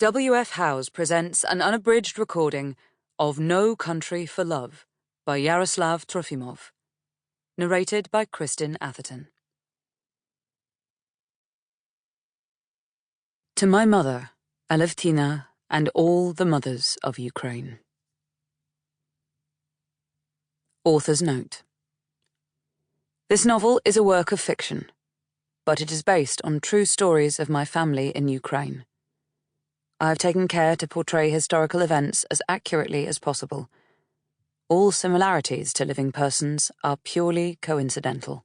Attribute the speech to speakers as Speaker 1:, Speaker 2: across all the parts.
Speaker 1: W.F. Howes presents an unabridged recording of No Country for Love by Yaroslav Trofimov, narrated by Kristin Atherton. To my mother, Alevtina, and all the mothers of Ukraine. Author's note. This novel is a work of fiction, but it is based on true stories of my family in Ukraine. I have taken care to portray historical events as accurately as possible. All similarities to living persons are purely coincidental.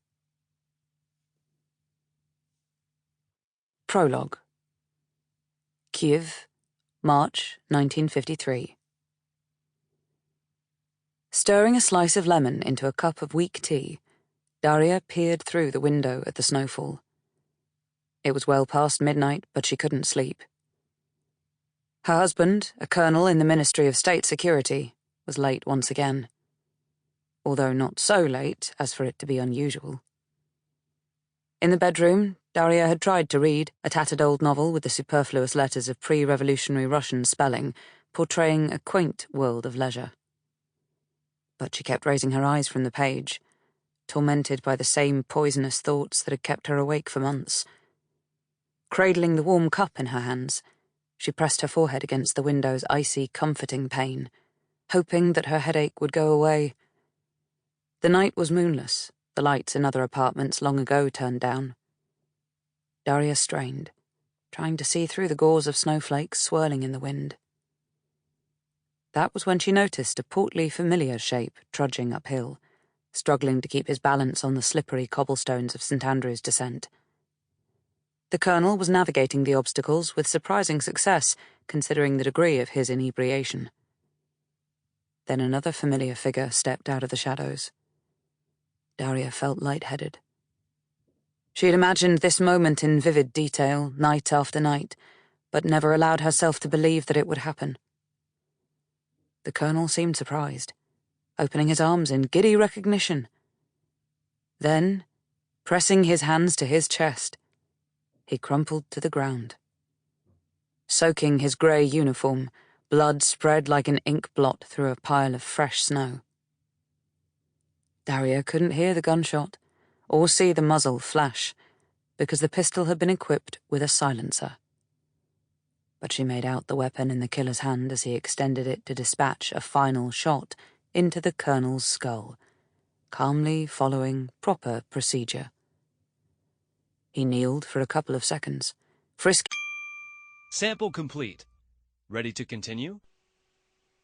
Speaker 1: Prologue. Kiev, March 1953. Stirring a slice of lemon into a cup of weak tea, Daria peered through the window at the snowfall. It was well past midnight, but she couldn't sleep. Her husband, a colonel in the Ministry of State Security, was late once again. Although not so late as for it to be unusual. In the bedroom, Daria had tried to read a tattered old novel with the superfluous letters of pre-revolutionary Russian spelling, portraying a quaint world of leisure. But she kept raising her eyes from the page, tormented by the same poisonous thoughts that had kept her awake for months. Cradling the warm cup in her hands, she pressed her forehead against the window's icy, comforting pane, hoping that her headache would go away. The night was moonless, the lights in other apartments long ago turned down. Daria strained, trying to see through the gauze of snowflakes swirling in the wind. That was when she noticed a portly, familiar shape trudging uphill, struggling to keep his balance on the slippery cobblestones of St. Andrew's descent. The colonel was navigating the obstacles with surprising success, considering the degree of his inebriation. Then another familiar figure stepped out of the shadows. Daria felt lightheaded. She had imagined this moment in vivid detail, night after night, but never allowed herself to believe that it would happen. The colonel seemed surprised, opening his arms in giddy recognition. Then, pressing his hands to his chest, he crumpled to the ground. Soaking his grey uniform, blood spread like an ink blot through a pile of fresh snow. Daria couldn't hear the gunshot, or see the muzzle flash, because the pistol had been equipped with a silencer. But she made out the weapon in the killer's hand as he extended it to dispatch a final shot into the colonel's skull, calmly following proper procedure. He kneeled for a couple of seconds, frisking.
Speaker 2: Sample complete. Ready to continue?